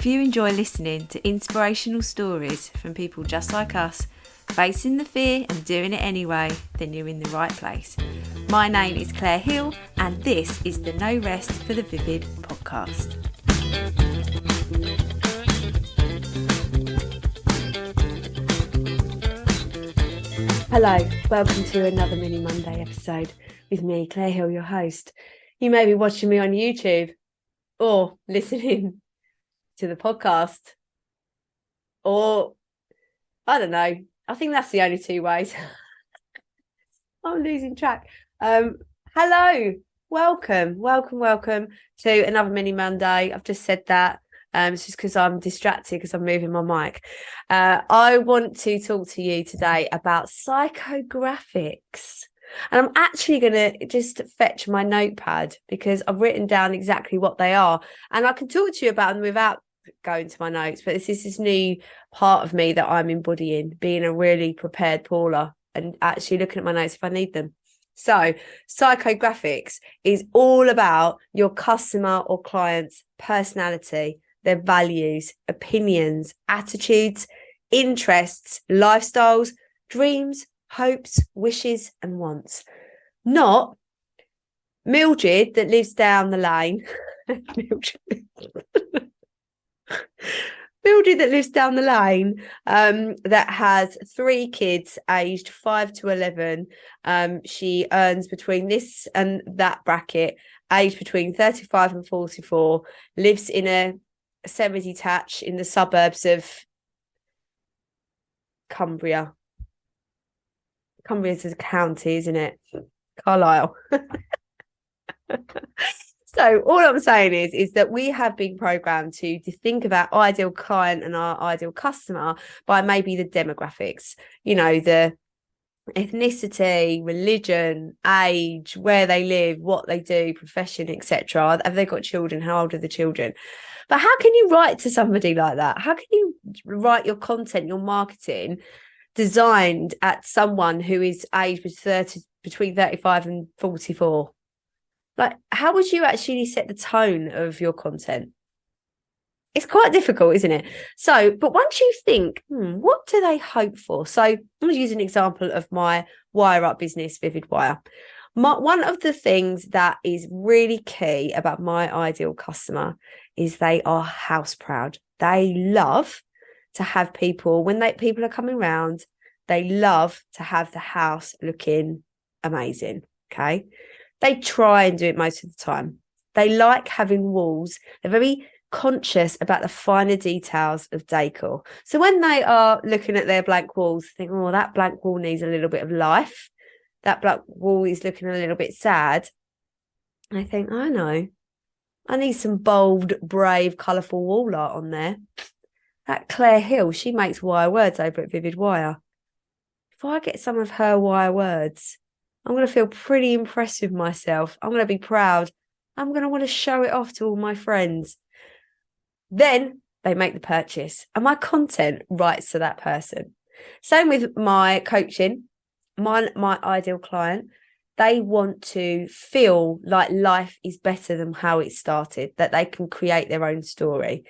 If you enjoy listening to inspirational stories from people just like us, facing the fear and doing it anyway, then you're in the right place. My name is Claire Hill, and this is the No Rest for the Vivid podcast. Hello, welcome to another Mini Monday episode with me, Claire Hill, your host. You may be watching me on YouTube or listening to the podcast, or I don't know. I think that's the only two ways. I'm losing track. Hello, welcome to another Mini Monday. I've just said that. It's just because I'm distracted because I'm moving my mic. I want to talk to you today about psychographics. And I'm actually going to just fetch my notepad because I've written down exactly what they are. And I can talk to you about them without going to my notes. But this is this new part of me that I'm embodying, being a really prepared Paula and actually looking at my notes if I need them. So psychographics is all about your customer or client's personality, their values, opinions, attitudes, interests, lifestyles, dreams, hopes, wishes and wants. Not Mildred that lives down the lane. Mildred that lives down the lane, that has 3 kids aged 5 to 11. She earns between this and that bracket, aged between 35 and 44, lives in a semi-detached in the suburbs of Cumbria. Cumbria's a county, isn't it? Carlisle. So all I'm saying is that we have been programmed to think of our ideal client and our ideal customer by maybe the demographics, you know, the ethnicity, religion, age, where they live, what they do, profession, etc. Have they got children? How old are the children? But how can you write to somebody like that? How can you write your content, your marketing designed at someone who is aged between 35 and 44? Like, how would you actually set the tone of your content? It's quite difficult, isn't it? So, but once you think, what do they hope for? So I'm going to use an example of my wire up business, Vivid Wire. One of the things that is really key about my ideal customer is they are house proud. They love to have people, when people are coming around, they love to have the house looking amazing, okay? They try and do it most of the time. They like having walls. They're very conscious about the finer details of decor. So when they are looking at their blank walls, think, oh, that blank wall needs a little bit of life. That blank wall is looking a little bit sad. And I think, I know. I need some bold, brave, colourful wall art on there. That Claire Hill, she makes wire words over at Vivid Wire. If I get some of her wire words, I'm going to feel pretty impressed with myself. I'm going to be proud. I'm going to want to show it off to all my friends. Then they make the purchase and my content writes to that person. Same with my coaching, my ideal client. They want to feel like life is better than how it started, that they can create their own story.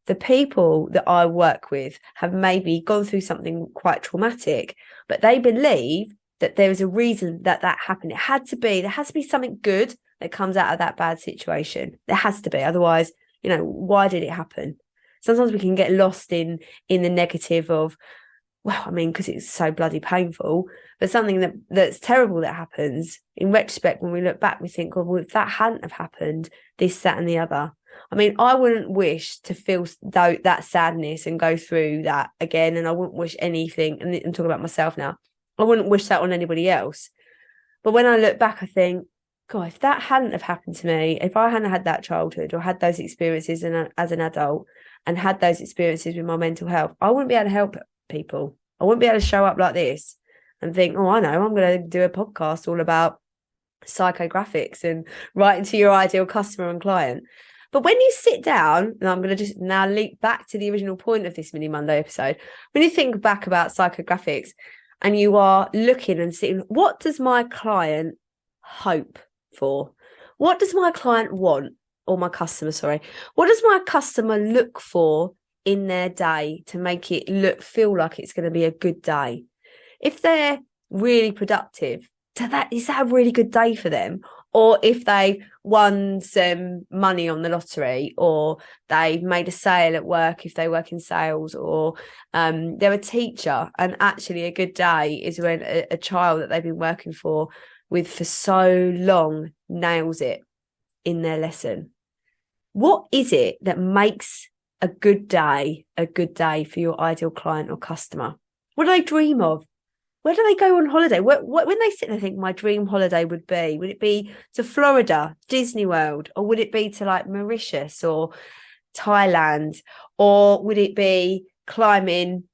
The people that I work with have maybe gone through something quite traumatic, but they believe that there is a reason that happened. There has to be something good that comes out of that bad situation. There has to be. Otherwise, you know, why did it happen? Sometimes we can get lost in the negative of, well, I mean, because it's so bloody painful, but something that's terrible that happens, in retrospect, when we look back, we think, well, if that hadn't have happened, this, that, and the other. I mean, I wouldn't wish to feel that sadness and go through that again. And I wouldn't wish anything, and I'm talking about myself now, I wouldn't wish that on anybody else. But when I look back, I think, God, if that hadn't have happened to me, if I hadn't had that childhood or had those experiences as an adult and had those experiences with my mental health, I wouldn't be able to help people. I wouldn't be able to show up like this and think, oh, I know, I'm going to do a podcast all about psychographics and writing to your ideal customer and client. But when you sit down, and I'm going to just now leap back to the original point of this Mini Monday episode, when you think back about psychographics and you are looking and seeing, what does my client hope for? What does my client want? my customer, sorry, what does my customer look for in their day to make it feel like it's going to be a good day? If they're really productive, is that a really good day for them? Or if they won some money on the lottery, or they made a sale at work if they work in sales, or they're a teacher, and actually a good day is when a child that they've been working with for so long nails it in their lesson. What is it that makes a good day for your ideal client or customer? What do they dream of? Where do they go on holiday? When they sit there and think my dream holiday would it be to Florida, Disney World, or would it be to like Mauritius or Thailand, or would it be climbing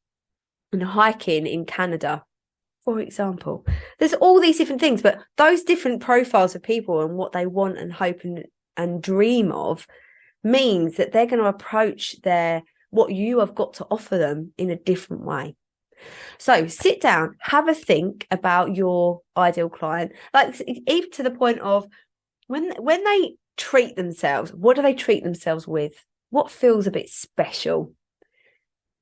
and hiking in Canada, for example? There's all these different things, but those different profiles of people and what they want and hope and dream of means that they're going to approach what you have got to offer them in a different way. So sit down, have a think about your ideal client, like even to the point of when they treat themselves, what do they treat themselves with? What feels a bit special?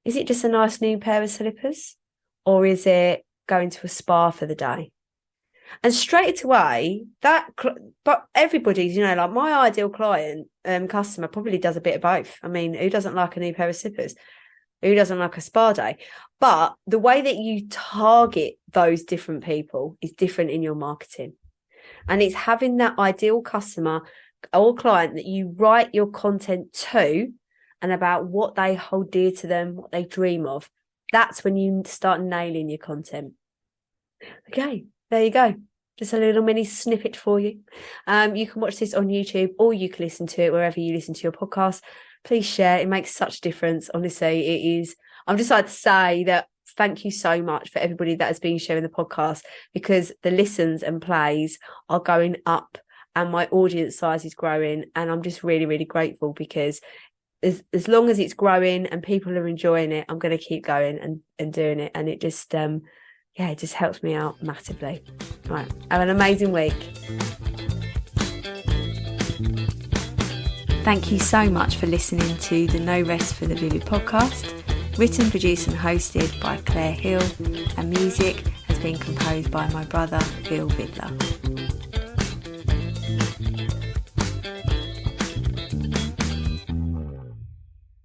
Is it just a nice new pair of slippers, or is it going to a spa for the day? And straight away, but everybody's, like my ideal client, customer probably does a bit of both. I mean, who doesn't like a new pair of slippers? Who doesn't like a spa day? But the way that you target those different people is different in your marketing. And it's having that ideal customer or client that you write your content to, and about what they hold dear to them, what they dream of. That's when you start nailing your content. Okay, there you go. Just a little mini snippet for you. You can watch this on YouTube, or you can listen to it wherever you listen to your podcast. Please share. It makes such a difference. Honestly, it is. I'm just like to say that thank you so much for everybody that has been sharing the podcast, because the listens and plays are going up and my audience size is growing. And I'm just really, really grateful, because as long as it's growing and people are enjoying it, I'm going to keep going and doing it. And it just, it just helps me out massively. Right. Have an amazing week. Thank you so much for listening to the No Rest for the Vivid podcast, written, produced and hosted by Claire Hill, and music has been composed by my brother, Phil Vidler.